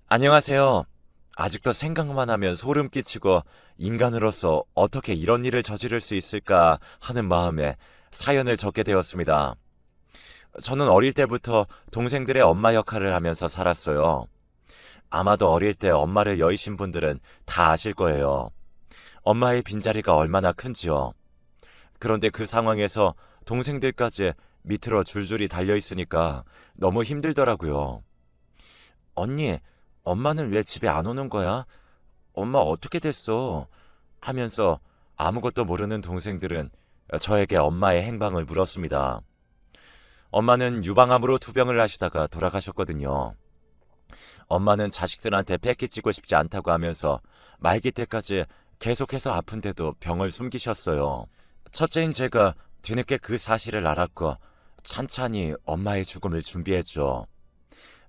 안녕하세요. 아직도 생각만 하면 소름 끼치고 인간으로서 어떻게 이런 일을 저지를 수 있을까 하는 마음에 사연을 적게 되었습니다. 저는 어릴 때부터 동생들의 엄마 역할을 하면서 살았어요. 아마도 어릴 때 엄마를 여의신 분들은 다 아실 거예요. 엄마의 빈자리가 얼마나 큰지요. 그런데 그 상황에서 동생들까지 밑으로 줄줄이 달려 있으니까 너무 힘들더라고요. 언니, 엄마는 왜 집에 안 오는 거야? 엄마 어떻게 됐어? 하면서 아무것도 모르는 동생들은 저에게 엄마의 행방을 물었습니다. 엄마는 유방암으로 투병을 하시다가 돌아가셨거든요. 엄마는 자식들한테 패기치고 싶지 않다고 하면서 말기 때까지 계속해서 아픈데도 병을 숨기셨어요. 첫째인 제가 뒤늦게 그 사실을 알았고 찬찬히 엄마의 죽음을 준비했죠.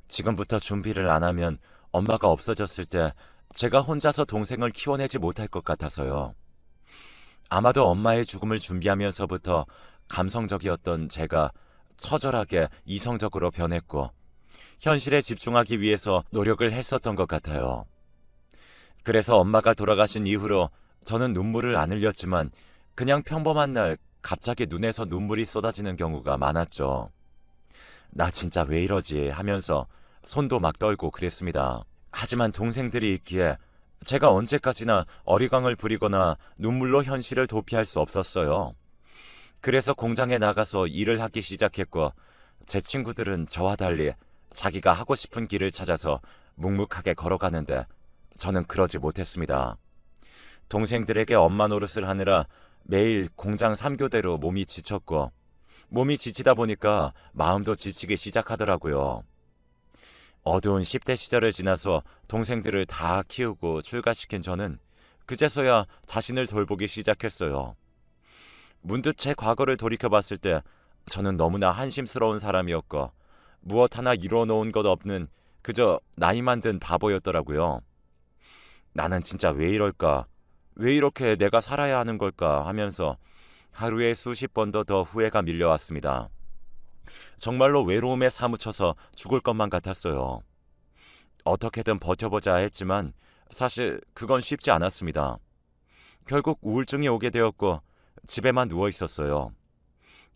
지금부터 준비를 안 하면 엄마가 없어졌을 때 제가 혼자서 동생을 키워내지 못할 것 같아서요. 아마도 엄마의 죽음을 준비하면서부터 감성적이었던 제가 처절하게 이성적으로 변했고 현실에 집중하기 위해서 노력을 했었던 것 같아요. 그래서 엄마가 돌아가신 이후로 저는 눈물을 안 흘렸지만 그냥 평범한 날 갑자기 눈에서 눈물이 쏟아지는 경우가 많았죠. 나 진짜 왜 이러지 하면서 손도 막 떨고 그랬습니다. 하지만 동생들이 있기에 제가 언제까지나 어리광을 부리거나 눈물로 현실을 도피할 수 없었어요. 그래서 공장에 나가서 일을 하기 시작했고 제 친구들은 저와 달리 자기가 하고 싶은 길을 찾아서 묵묵하게 걸어가는데 저는 그러지 못했습니다. 동생들에게 엄마 노릇을 하느라 매일 공장 3교대로 몸이 지쳤고 몸이 지치다 보니까 마음도 지치기 시작하더라고요. 어두운 10대 시절을 지나서 동생들을 다 키우고 출가시킨 저는 그제서야 자신을 돌보기 시작했어요. 문득 제 과거를 돌이켜봤을 때 저는 너무나 한심스러운 사람이었고 무엇 하나 이루어놓은 것 없는 그저 나이만 든 바보였더라고요. 나는 진짜 왜 이럴까? 왜 이렇게 내가 살아야 하는 걸까? 하면서 하루에 수십 번도 더 후회가 밀려왔습니다. 정말로 외로움에 사무쳐서 죽을 것만 같았어요. 어떻게든 버텨보자 했지만 사실 그건 쉽지 않았습니다. 결국 우울증이 오게 되었고 집에만 누워 있었어요.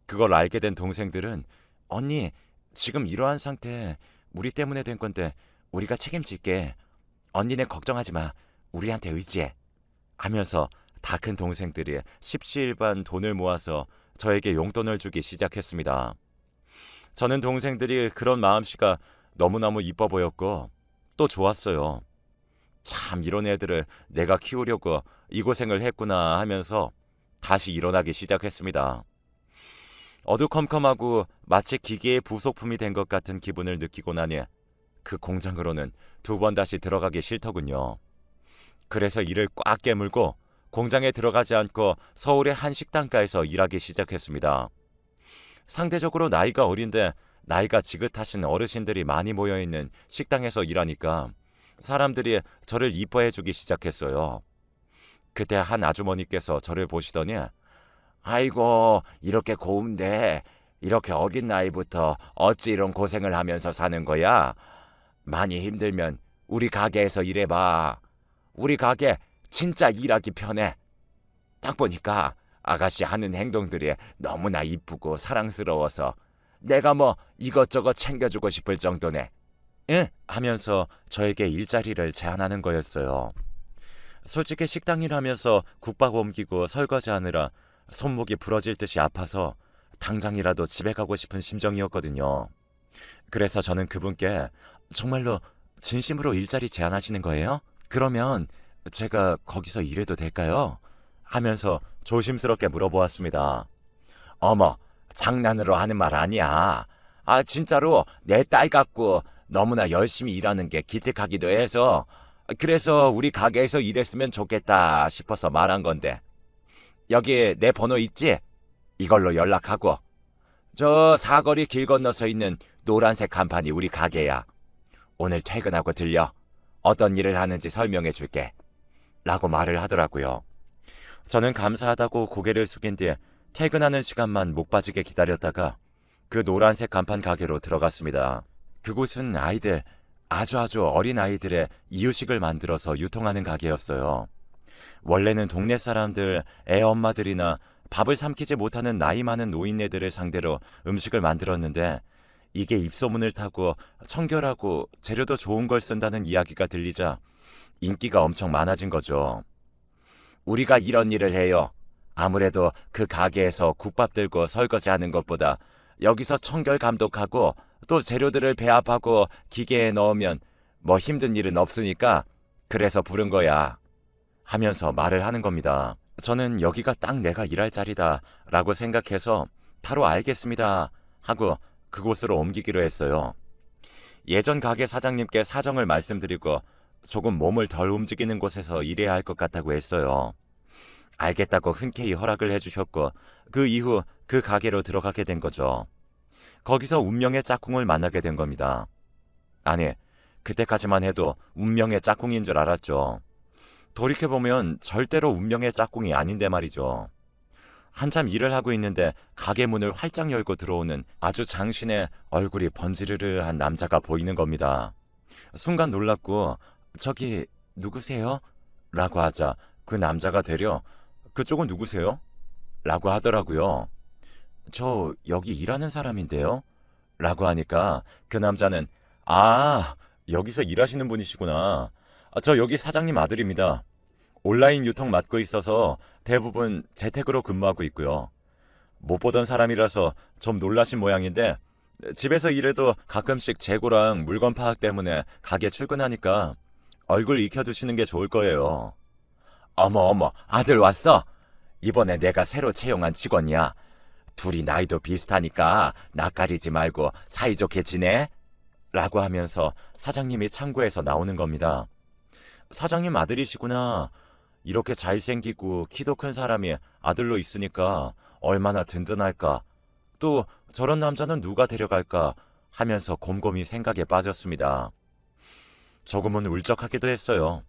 그걸 알게 된 동생들은 언니, 지금 이러한 상태 우리 때문에 된 건데 우리가 책임질게. 언니는 걱정하지 마. 우리한테 의지해. 하면서 다 큰 동생들이 십시일반 돈을 모아서 저에게 용돈을 주기 시작했습니다. 저는 동생들이 그런 마음씨가 너무너무 이뻐 보였고 또 좋았어요. 참 이런 애들을 내가 키우려고 이 고생을 했구나 하면서 다시 일어나기 시작했습니다. 어두컴컴하고 마치 기계의 부속품이 된 것 같은 기분을 느끼고 나니 그 공장으로는 두 번 다시 들어가기 싫더군요. 그래서 이를 꽉 깨물고 공장에 들어가지 않고 서울의 한 식당가에서 일하기 시작했습니다. 상대적으로 나이가 어린데 나이가 지긋하신 어르신들이 많이 모여있는 식당에서 일하니까 사람들이 저를 이뻐해주기 시작했어요. 그때 한 아주머니께서 저를 보시더니 아이고 이렇게 고운데 이렇게 어린 나이부터 어찌 이런 고생을 하면서 사는 거야? 많이 힘들면 우리 가게에서 일해봐. 우리 가게 진짜 일하기 편해. 딱 보니까 아가씨 하는 행동들이 너무나 이쁘고 사랑스러워서 내가 뭐 이것저것 챙겨주고 싶을 정도네. 응? 하면서 저에게 일자리를 제안하는 거였어요. 솔직히 식당 일하면서 국밥 옮기고 설거지하느라 손목이 부러질 듯이 아파서 당장이라도 집에 가고 싶은 심정이었거든요. 그래서 저는 그분께 정말로 진심으로 일자리 제안하시는 거예요? 그러면 제가 거기서 일해도 될까요? 하면서 조심스럽게 물어보았습니다. 어머, 장난으로 하는 말 아니야. 아, 진짜로 내 딸 같고 너무나 열심히 일하는 게 기특하기도 해서 그래서 우리 가게에서 일했으면 좋겠다 싶어서 말한 건데 여기 내 번호 있지? 이걸로 연락하고 저 사거리 길 건너서 있는 노란색 간판이 우리 가게야. 오늘 퇴근하고 들려. 어떤 일을 하는지 설명해 줄게. 라고 말을 하더라고요. 저는 감사하다고 고개를 숙인 뒤에 퇴근하는 시간만 목 빠지게 기다렸다가 그 노란색 간판 가게로 들어갔습니다. 그곳은 아이들 아주 어린 아이들의 이유식을 만들어서 유통하는 가게였어요. 원래는 동네 사람들, 애 엄마들이나 밥을 삼키지 못하는 나이 많은 노인네들을 상대로 음식을 만들었는데 이게 입소문을 타고 청결하고 재료도 좋은 걸 쓴다는 이야기가 들리자 인기가 엄청 많아진 거죠. 우리가 이런 일을 해요. 아무래도 그 가게에서 국밥 들고 설거지하는 것보다 여기서 청결 감독하고 또 재료들을 배합하고 기계에 넣으면 뭐 힘든 일은 없으니까 그래서 부른 거야. 하면서 말을 하는 겁니다. 저는 여기가 딱 내가 일할 자리다 라고 생각해서 바로 알겠습니다 하고 그곳으로 옮기기로 했어요. 예전 가게 사장님께 사정을 말씀드리고 조금 몸을 덜 움직이는 곳에서 일해야 할 것 같다고 했어요. 알겠다고 흔쾌히 허락을 해주셨고 그 이후 그 가게로 들어가게 된 거죠. 거기서 운명의 짝꿍을 만나게 된 겁니다. 아니, 그때까지만 해도 운명의 짝꿍인 줄 알았죠. 돌이켜보면 절대로 운명의 짝꿍이 아닌데 말이죠. 한참 일을 하고 있는데 가게 문을 활짝 열고 들어오는 아주 장신의 얼굴이 번지르르한 남자가 보이는 겁니다. 순간 놀랐고 저기 누구세요? 라고 하자 그 남자가 되려 그쪽은 누구세요? 라고 하더라고요. 저 여기 일하는 사람인데요? 라고 하니까 그 남자는 여기서 일하시는 분이시구나. 저 여기 사장님 아들입니다. 온라인 유통 맡고 있어서 대부분 재택으로 근무하고 있고요. 못 보던 사람이라서 좀 놀라신 모양인데 집에서 일해도 가끔씩 재고랑 물건 파악 때문에 가게 출근하니까 얼굴 익혀두시는 게 좋을 거예요. 어머, 아들 왔어? 이번에 내가 새로 채용한 직원이야. 둘이 나이도 비슷하니까 낯가리지 말고 사이좋게 지내? 라고 하면서 사장님이 창고에서 나오는 겁니다. 사장님 아들이시구나. 이렇게 잘생기고 키도 큰 사람이 아들로 있으니까 얼마나 든든할까. 또 저런 남자는 누가 데려갈까 하면서 곰곰이 생각에 빠졌습니다. 조금은 울적하기도 했어요.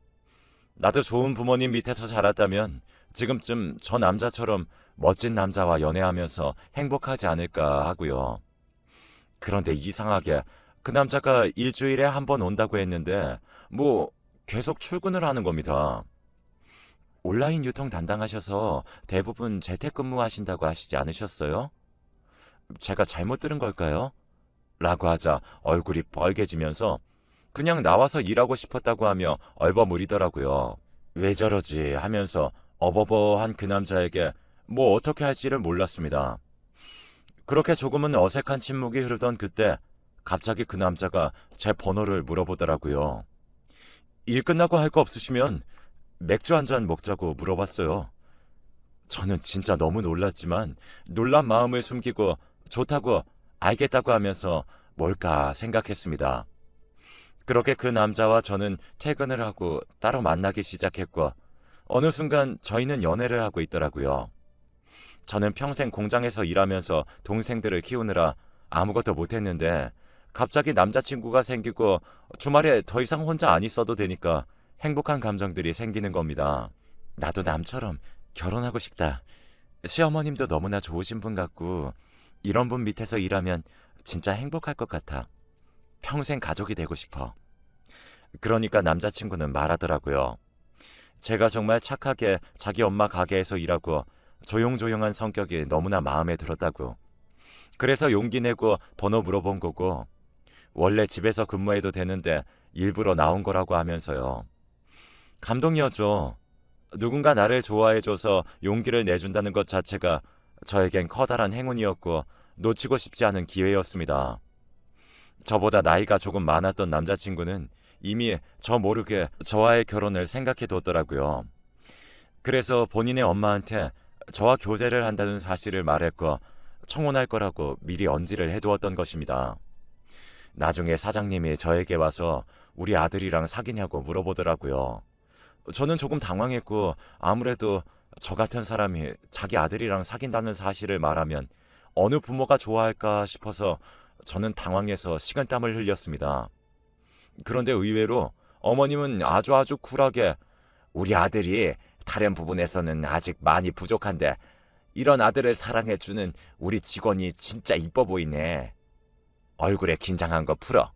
나도 좋은 부모님 밑에서 자랐다면 지금쯤 저 남자처럼 멋진 남자와 연애하면서 행복하지 않을까 하고요. 그런데 이상하게 그 남자가 일주일에 한 번 온다고 했는데 계속 출근을 하는 겁니다. 온라인 유통 담당하셔서 대부분 재택근무 하신다고 하시지 않으셨어요? 제가 잘못 들은 걸까요? 라고 하자 얼굴이 빨개지면서 그냥 나와서 일하고 싶었다고 하며 얼버무리더라고요. 왜 저러지 하면서 어버버한 그 남자에게 어떻게 할지를 몰랐습니다. 그렇게 조금은 어색한 침묵이 흐르던 그때 갑자기 그 남자가 제 번호를 물어보더라고요. 일 끝나고 할 거 없으시면 맥주 한 잔 먹자고 물어봤어요. 저는 진짜 너무 놀랐지만 놀란 마음을 숨기고 좋다고 알겠다고 하면서 뭘까 생각했습니다. 그렇게 그 남자와 저는 퇴근을 하고 따로 만나기 시작했고 어느 순간 저희는 연애를 하고 있더라고요. 저는 평생 공장에서 일하면서 동생들을 키우느라 아무것도 못했는데 갑자기 남자친구가 생기고 주말에 더 이상 혼자 안 있어도 되니까 행복한 감정들이 생기는 겁니다. 나도 남처럼 결혼하고 싶다. 시어머님도 너무나 좋으신 분 같고 이런 분 밑에서 일하면 진짜 행복할 것 같아. 평생 가족이 되고 싶어. 그러니까 남자친구는 말하더라고요. 제가 정말 착하게 자기 엄마 가게에서 일하고 조용조용한 성격이 너무나 마음에 들었다고. 그래서 용기 내고 번호 물어본 거고 원래 집에서 근무해도 되는데 일부러 나온 거라고 하면서요. 감동이었죠. 누군가 나를 좋아해줘서 용기를 내준다는 것 자체가 저에겐 커다란 행운이었고 놓치고 싶지 않은 기회였습니다. 저보다 나이가 조금 많았던 남자친구는 이미 저 모르게 저와의 결혼을 생각해 뒀더라고요. 그래서 본인의 엄마한테 저와 교제를 한다는 사실을 말했고 청혼할 거라고 미리 언지를 해두었던 것입니다. 나중에 사장님이 저에게 와서 우리 아들이랑 사귀냐고 물어보더라고요. 저는 조금 당황했고 아무래도 저 같은 사람이 자기 아들이랑 사귄다는 사실을 말하면 어느 부모가 좋아할까 싶어서 저는 당황해서 식은땀을 흘렸습니다. 그런데 의외로 어머님은 아주 쿨하게 우리 아들이 다른 부분에서는 아직 많이 부족한데 이런 아들을 사랑해주는 우리 직원이 진짜 이뻐 보이네. 얼굴에 긴장한 거 풀어.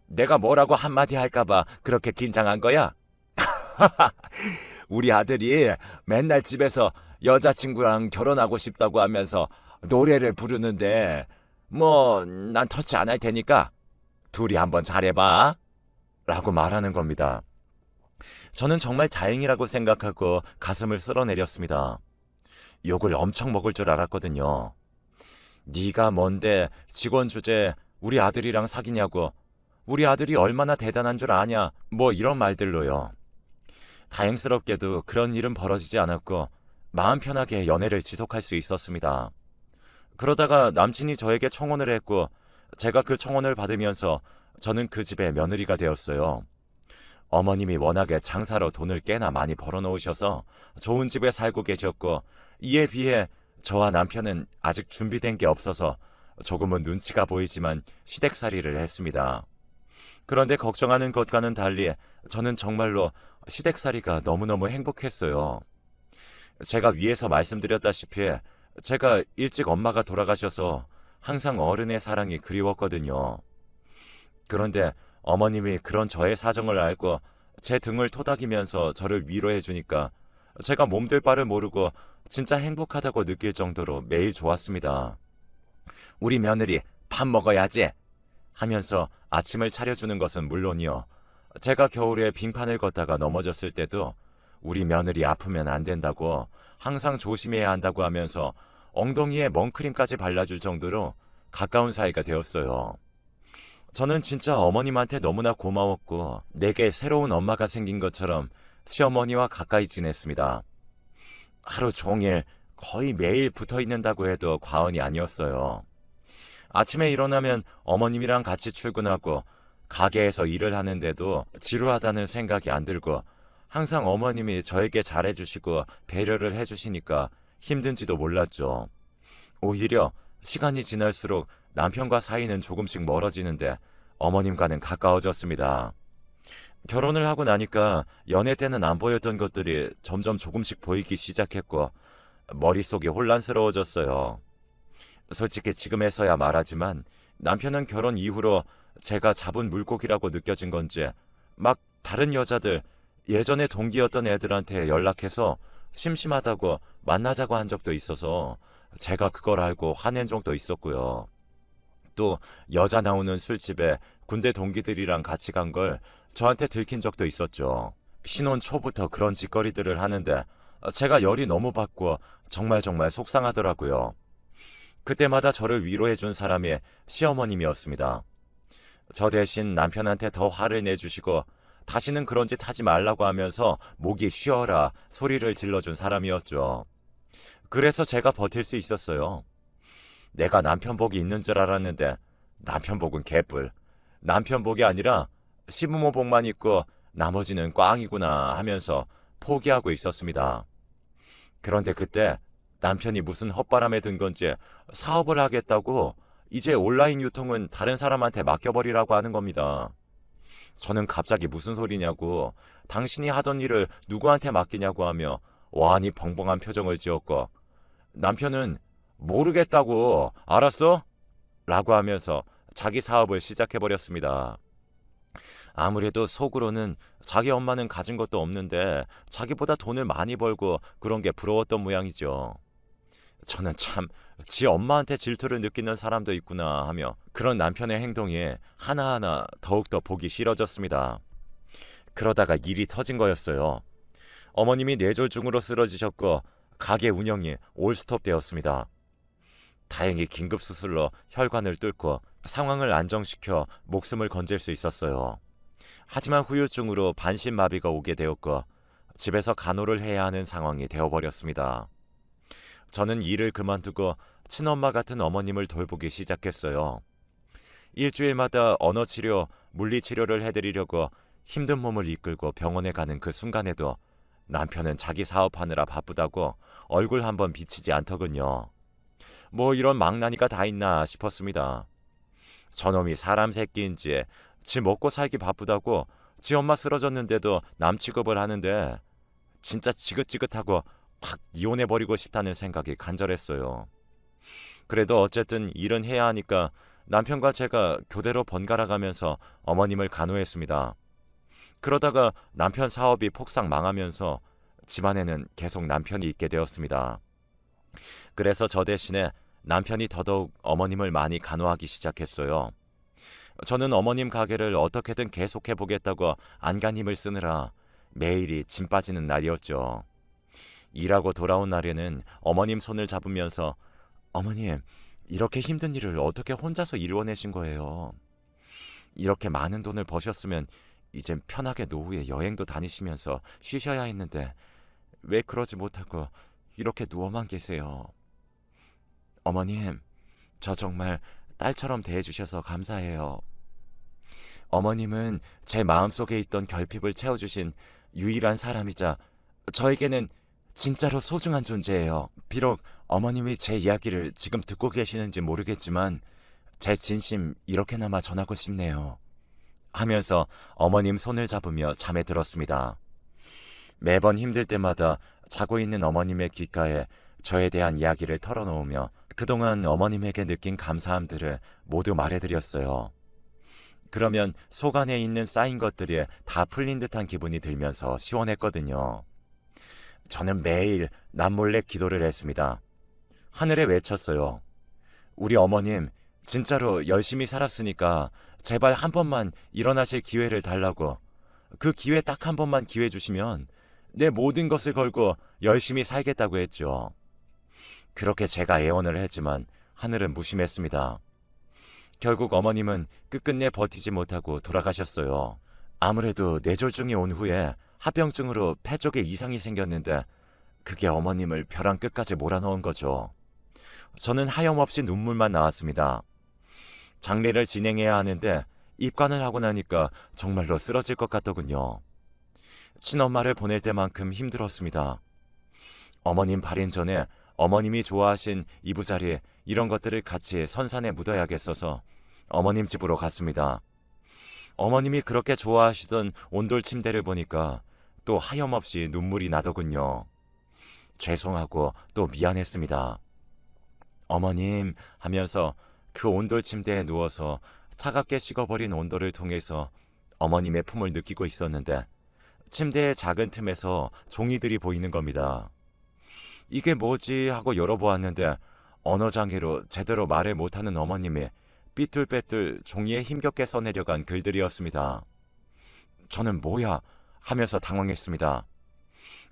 내가 뭐라고 한마디 할까봐 그렇게 긴장한 거야? 우리 아들이 맨날 집에서 여자친구랑 결혼하고 싶다고 하면서 노래를 부르는데 뭐 난 터치 안 할 테니까 둘이 한번 잘해봐 라고 말하는 겁니다. 저는 정말 다행이라고 생각하고 가슴을 쓸어내렸습니다. 욕을 엄청 먹을 줄 알았거든요. 네가 뭔데 직원 주제에 우리 아들이랑 사귀냐고, 우리 아들이 얼마나 대단한 줄 아냐, 뭐 이런 말들로요. 다행스럽게도 그런 일은 벌어지지 않았고 마음 편하게 연애를 지속할 수 있었습니다. 그러다가 남친이 저에게 청혼을 했고 제가 그 청혼을 받으면서 저는 그 집의 며느리가 되었어요. 어머님이 워낙에 장사로 돈을 꽤나 많이 벌어놓으셔서 좋은 집에 살고 계셨고 이에 비해 저와 남편은 아직 준비된 게 없어서 조금은 눈치가 보이지만 시댁살이를 했습니다. 그런데 걱정하는 것과는 달리 저는 정말로 시댁살이가 너무너무 행복했어요. 제가 위에서 말씀드렸다시피 제가 일찍 엄마가 돌아가셔서 항상 어른의 사랑이 그리웠거든요. 그런데 어머님이 그런 저의 사정을 알고 제 등을 토닥이면서 저를 위로해 주니까 제가 몸둘 바를 모르고 진짜 행복하다고 느낄 정도로 매일 좋았습니다. 우리 며느리 밥 먹어야지 하면서 아침을 차려주는 것은 물론이요. 제가 겨울에 빙판을 걷다가 넘어졌을 때도 우리 며느리 아프면 안 된다고 항상 조심해야 한다고 하면서 엉덩이에 먼크림까지 발라줄 정도로 가까운 사이가 되었어요. 저는 진짜 어머님한테 너무나 고마웠고 내게 새로운 엄마가 생긴 것처럼 시어머니와 가까이 지냈습니다. 하루 종일 거의 매일 붙어 있는다고 해도 과언이 아니었어요. 아침에 일어나면 어머님이랑 같이 출근하고 가게에서 일을 하는데도 지루하다는 생각이 안 들고 항상 어머님이 저에게 잘해주시고 배려를 해주시니까 힘든지도 몰랐죠. 오히려 시간이 지날수록 남편과 사이는 조금씩 멀어지는데 어머님과는 가까워졌습니다. 결혼을 하고 나니까 연애 때는 안 보였던 것들이 점점 조금씩 보이기 시작했고 머릿속이 혼란스러워졌어요. 솔직히 지금에서야 말하지만 남편은 결혼 이후로 제가 잡은 물고기라고 느껴진 건지 막 다른 여자들, 예전에 동기였던 애들한테 연락해서 심심하다고 만나자고 한 적도 있어서 제가 그걸 알고 화낸 적도 있었고요. 또 여자 나오는 술집에 군대 동기들이랑 같이 간 걸 저한테 들킨 적도 있었죠. 신혼 초부터 그런 짓거리들을 하는데 제가 열이 너무 받고 정말 속상하더라고요. 그때마다 저를 위로해준 사람이 시어머님이었습니다. 저 대신 남편한테 더 화를 내주시고 다시는 그런 짓 하지 말라고 하면서 목이 쉬어라 소리를 질러준 사람이었죠. 그래서 제가 버틸 수 있었어요. 내가 남편 복이 있는 줄 알았는데 남편 복은 개뿔. 남편 복이 아니라 시부모 복만 있고 나머지는 꽝이구나 하면서 포기하고 있었습니다. 그런데 그때 남편이 무슨 헛바람에 든 건지 사업을 하겠다고 이제 온라인 유통은 다른 사람한테 맡겨버리라고 하는 겁니다. 저는 갑자기 무슨 소리냐고 당신이 하던 일을 누구한테 맡기냐고 하며 완히 벙벙한 표정을 지었고 남편은 모르겠다고 알았어? 라고 하면서 자기 사업을 시작해버렸습니다. 아무래도 속으로는 자기 엄마는 가진 것도 없는데 자기보다 돈을 많이 벌고 그런 게 부러웠던 모양이죠. 저는 참 지 엄마한테 질투를 느끼는 사람도 있구나 하며 그런 남편의 행동에 하나하나 더욱더 보기 싫어졌습니다. 그러다가 일이 터진 거였어요. 어머님이 뇌졸중으로 쓰러지셨고 가게 운영이 올스톱 되었습니다. 다행히 긴급수술로 혈관을 뚫고 상황을 안정시켜 목숨을 건질 수 있었어요. 하지만 후유증으로 반신마비가 오게 되었고 집에서 간호를 해야 하는 상황이 되어버렸습니다. 저는 일을 그만두고 친엄마 같은 어머님을 돌보기 시작했어요. 일주일마다 언어치료, 물리치료를 해드리려고 힘든 몸을 이끌고 병원에 가는 그 순간에도 남편은 자기 사업하느라 바쁘다고 얼굴 한번 비치지 않더군요. 뭐 이런 망나니가 다 있나 싶었습니다. 저놈이 사람 새끼인지 지 먹고 살기 바쁘다고 지 엄마 쓰러졌는데도 남 취급을 하는데 진짜 지긋지긋하고 확 이혼해버리고 싶다는 생각이 간절했어요. 그래도 어쨌든 일은 해야 하니까 남편과 제가 교대로 번갈아 가면서 어머님을 간호했습니다. 그러다가 남편 사업이 폭삭 망하면서 집안에는 계속 남편이 있게 되었습니다. 그래서 저 대신에 남편이 더더욱 어머님을 많이 간호하기 시작했어요. 저는 어머님 가게를 어떻게든 계속해 보겠다고 안간힘을 쓰느라 매일이 짐 빠지는 날이었죠. 일하고 돌아온 날에는 어머님 손을 잡으면서 어머님, 이렇게 힘든 일을 어떻게 혼자서 이루어내신 거예요? 이렇게 많은 돈을 버셨으면 이젠 편하게 노후에 여행도 다니시면서 쉬셔야 했는데 왜 그러지 못하고 이렇게 누워만 계세요? 어머님, 저 정말 딸처럼 대해주셔서 감사해요. 어머님은 제 마음속에 있던 결핍을 채워주신 유일한 사람이자 저에게는 진짜로 소중한 존재예요. 비록 어머님이 제 이야기를 지금 듣고 계시는지 모르겠지만 제 진심 이렇게나마 전하고 싶네요. 하면서 어머님 손을 잡으며 잠에 들었습니다. 매번 힘들 때마다 자고 있는 어머님의 귓가에 저에 대한 이야기를 털어놓으며 그동안 어머님에게 느낀 감사함들을 모두 말해드렸어요. 그러면 속 안에 있는 쌓인 것들이 다 풀린 듯한 기분이 들면서 시원했거든요. 저는 매일 남몰래 기도를 했습니다. 하늘에 외쳤어요. 우리 어머님 진짜로 열심히 살았으니까 제발 한 번만 일어나실 기회를 달라고. 그 기회 딱 한 번만 기회 주시면 내 모든 것을 걸고 열심히 살겠다고 했죠. 그렇게 제가 애원을 했지만 하늘은 무심했습니다. 결국 어머님은 끝끝내 버티지 못하고 돌아가셨어요. 아무래도 뇌졸중이 온 후에 합병증으로 폐 쪽에 이상이 생겼는데 그게 어머님을 벼랑 끝까지 몰아넣은 거죠. 저는 하염없이 눈물만 나왔습니다. 장례를 진행해야 하는데 입관을 하고 나니까 정말로 쓰러질 것 같더군요. 친엄마를 보낼 때만큼 힘들었습니다. 어머님 발인 전에 어머님이 좋아하신 이부자리 이런 것들을 같이 선산에 묻어야겠어서 어머님 집으로 갔습니다. 어머님이 그렇게 좋아하시던 온돌 침대를 보니까 또 하염없이 눈물이 나더군요. 죄송하고 또 미안했습니다. 어머님 하면서 그 온돌 침대에 누워서 차갑게 식어버린 온돌을 통해서 어머님의 품을 느끼고 있었는데 침대의 작은 틈에서 종이들이 보이는 겁니다. 이게 뭐지 하고 열어보았는데 언어장애로 제대로 말을 못하는 어머님이 삐뚤빼뚤 종이에 힘겹게 써내려간 글들이었습니다. 저는 뭐야 하면서 당황했습니다.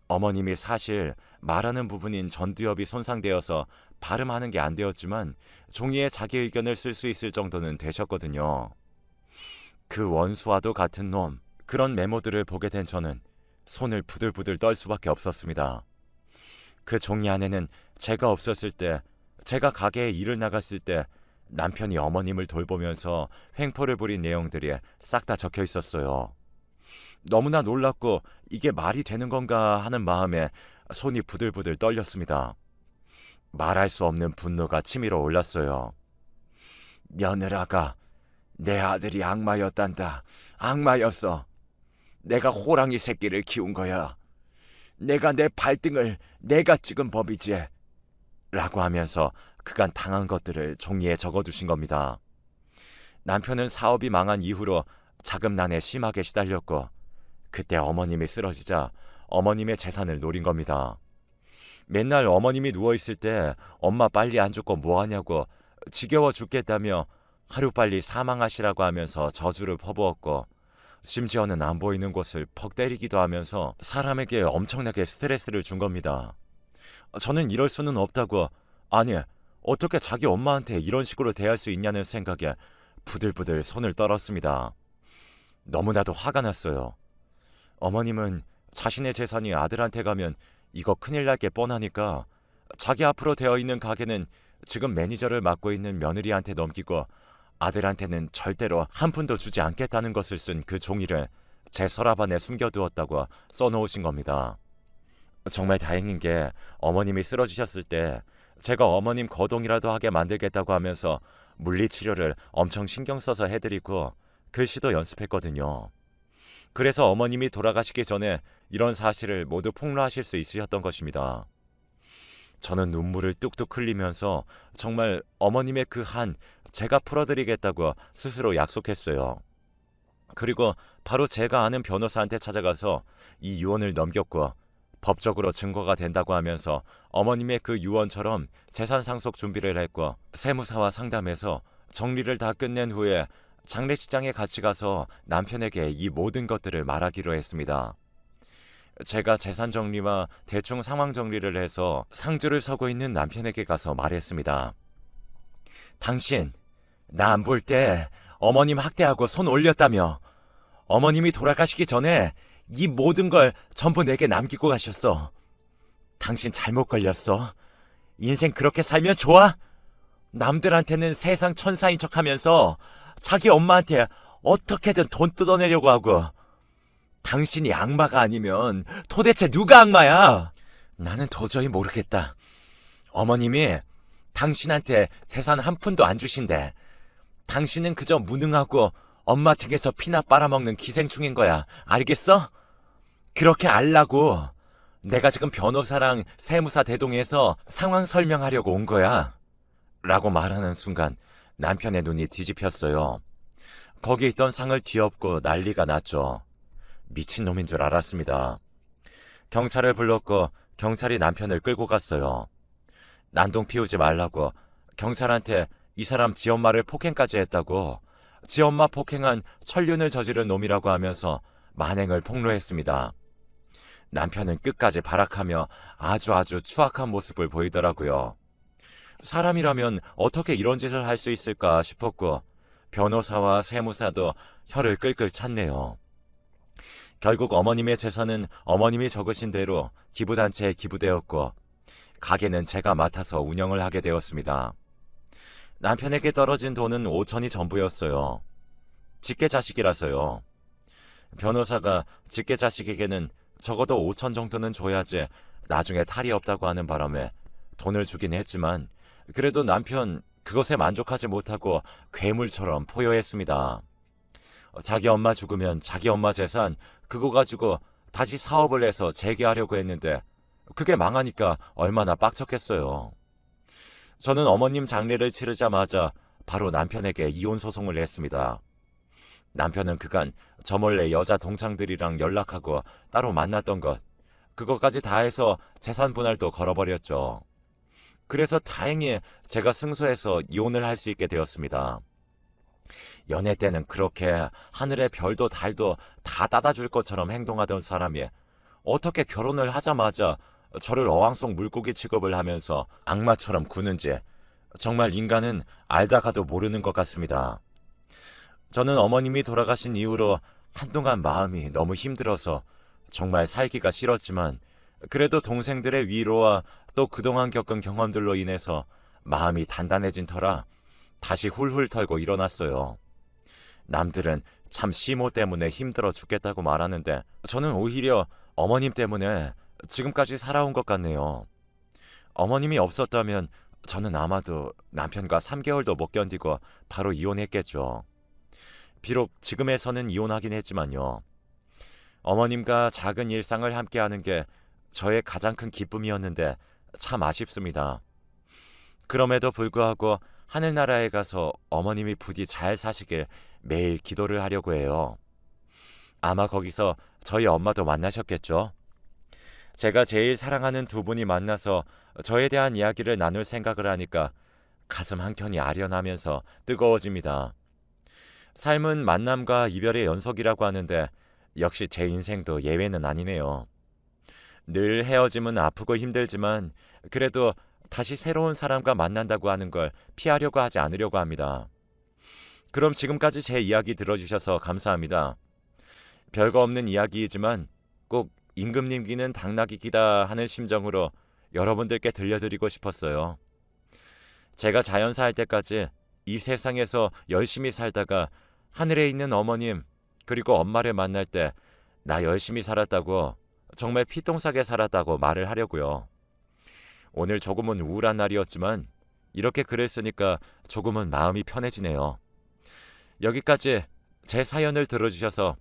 어머님이 사실 말하는 부분인 전두엽이 손상되어서 발음하는 게 안 되었지만 종이에 자기 의견을 쓸 수 있을 정도는 되셨거든요. 그 원수와도 같은 놈, 그런 메모들을 보게 된 저는 손을 부들부들 떨 수밖에 없었습니다. 그 종이 안에는 제가 없었을 때, 제가 가게에 일을 나갔을 때 남편이 어머님을 돌보면서 횡포를 부린 내용들이 싹 다 적혀 있었어요. 너무나 놀랍고 이게 말이 되는 건가 하는 마음에 손이 부들부들 떨렸습니다. 말할 수 없는 분노가 치밀어 올랐어요. 며느라가 내 아들이 악마였단다. 악마였어. 내가 호랑이 새끼를 키운 거야. 내가 내 발등을 내가 찍은 법이지. 라고 하면서 그간 당한 것들을 종이에 적어두신 겁니다. 남편은 사업이 망한 이후로 자금난에 심하게 시달렸고 그때 어머님이 쓰러지자 어머님의 재산을 노린 겁니다. 맨날 어머님이 누워있을 때 엄마 빨리 안 죽고 뭐하냐고 지겨워 죽겠다며 하루빨리 사망하시라고 하면서 저주를 퍼부었고 심지어는 안 보이는 곳을 퍽 때리기도 하면서 사람에게 엄청나게 스트레스를 준 겁니다. 저는 이럴 수는 없다고, 아니 어떻게 자기 엄마한테 이런 식으로 대할 수 있냐는 생각에 부들부들 손을 떨었습니다. 너무나도 화가 났어요. 어머님은 자신의 재산이 아들한테 가면 이거 큰일 날 게 뻔하니까 자기 앞으로 되어 있는 가게는 지금 매니저를 맡고 있는 며느리한테 넘기고 아들한테는 절대로 한 푼도 주지 않겠다는 것을 쓴 그 종이를 제 서랍 안에 숨겨두었다고 써놓으신 겁니다. 정말 다행인 게 어머님이 쓰러지셨을 때 제가 어머님 거동이라도 하게 만들겠다고 하면서 물리치료를 엄청 신경 써서 해드리고 글씨도 연습했거든요. 그래서 어머님이 돌아가시기 전에 이런 사실을 모두 폭로하실 수 있으셨던 것입니다. 저는 눈물을 뚝뚝 흘리면서 정말 어머님의 그 한 제가 풀어드리겠다고 스스로 약속했어요. 그리고 바로 제가 아는 변호사한테 찾아가서 이 유언을 넘겼고 법적으로 증거가 된다고 하면서 어머님의 그 유언처럼 재산 상속 준비를 했고 세무사와 상담해서 정리를 다 끝낸 후에 장례식장에 같이 가서 남편에게 이 모든 것들을 말하기로 했습니다. 제가 재산 정리와 대충 상황 정리를 해서 상주를 서고 있는 남편에게 가서 말했습니다. 당신, 나 안 볼 때 어머님 학대하고 손 올렸다며. 어머님이 돌아가시기 전에 이 모든 걸 전부 내게 남기고 가셨어. 당신 잘못 걸렸어. 인생 그렇게 살면 좋아? 남들한테는 세상 천사인 척하면서 자기 엄마한테 어떻게든 돈 뜯어내려고 하고. 당신이 악마가 아니면 도대체 누가 악마야? 나는 도저히 모르겠다. 어머님이 당신한테 재산 한 푼도 안 주신대. 당신은 그저 무능하고 엄마 등에서 피나 빨아먹는 기생충인 거야. 알겠어? 그렇게 알라고 내가 지금 변호사랑 세무사 대동해서 상황 설명하려고 온 거야. 라고 말하는 순간 남편의 눈이 뒤집혔어요. 거기 있던 상을 뒤엎고 난리가 났죠. 미친놈인 줄 알았습니다. 경찰을 불렀고 경찰이 남편을 끌고 갔어요. 난동 피우지 말라고 경찰한테 이 사람 지 엄마를 폭행까지 했다고 지 엄마 폭행한 천륜을 저지른 놈이라고 하면서 만행을 폭로했습니다. 남편은 끝까지 발악하며 아주 추악한 모습을 보이더라고요. 사람이라면 어떻게 이런 짓을 할 수 있을까 싶었고 변호사와 세무사도 혀를 끌끌 찼네요. 결국 어머님의 재산은 어머님이 적으신 대로 기부단체에 기부되었고 가게는 제가 맡아서 운영을 하게 되었습니다. 남편에게 떨어진 돈은 5천이 전부였어요. 직계자식이라서요. 변호사가 직계자식에게는 적어도 5천 정도는 줘야지 나중에 탈이 없다고 하는 바람에 돈을 주긴 했지만 그래도 남편 그것에 만족하지 못하고 괴물처럼 포효했습니다. 자기 엄마 죽으면 자기 엄마 재산 그거 가지고 다시 사업을 해서 재개하려고 했는데 그게 망하니까 얼마나 빡쳤겠어요. 저는 어머님 장례를 치르자마자 바로 남편에게 이혼 소송을 냈습니다. 남편은 그간 저 몰래 여자 동창들이랑 연락하고 따로 만났던 것 그것까지 다 해서 재산 분할도 걸어버렸죠. 그래서 다행히 제가 승소해서 이혼을 할 수 있게 되었습니다. 연애 때는 그렇게 하늘의 별도 달도 다 따다줄 것처럼 행동하던 사람이 어떻게 결혼을 하자마자 저를 어항속 물고기 취급을 하면서 악마처럼 구는지 정말 인간은 알다가도 모르는 것 같습니다. 저는 어머님이 돌아가신 이후로 한동안 마음이 너무 힘들어서 정말 살기가 싫었지만 그래도 동생들의 위로와 또 그동안 겪은 경험들로 인해서 마음이 단단해진 터라 다시 훌훌 털고 일어났어요. 남들은 참 시모 때문에 힘들어 죽겠다고 말하는데 저는 오히려 어머님 때문에 지금까지 살아온 것 같네요. 어머님이 없었다면 저는 아마도 남편과 3개월도 못 견디고 바로 이혼했겠죠. 비록 지금에서는 이혼하긴 했지만요. 어머님과 작은 일상을 함께하는 게 저의 가장 큰 기쁨이었는데 참 아쉽습니다. 그럼에도 불구하고 하늘나라에 가서 어머님이 부디 잘 사시길 매일 기도를 하려고 해요. 아마 거기서 저희 엄마도 만나셨겠죠? 제가 제일 사랑하는 두 분이 만나서 저에 대한 이야기를 나눌 생각을 하니까 가슴 한켠이 아련하면서 뜨거워집니다. 삶은 만남과 이별의 연속이라고 하는데 역시 제 인생도 예외는 아니네요. 늘 헤어짐은 아프고 힘들지만 그래도 다시 새로운 사람과 만난다고 하는 걸 피하려고 하지 않으려고 합니다. 그럼 지금까지 제 이야기 들어주셔서 감사합니다. 별거 없는 이야기이지만 꼭 임금님 귀는 당나귀 귀다 하는 심정으로 여러분들께 들려드리고 싶었어요. 제가 자연사 할 때까지 이 세상에서 열심히 살다가 하늘에 있는 어머님 그리고 엄마를 만날 때 나 열심히 살았다고 정말 피똥싸게 살았다고 말을 하려고요. 오늘 조금은 우울한 날이었지만 이렇게 글을 쓰니까 조금은 마음이 편해지네요. 여기까지 제 사연을 들어주셔서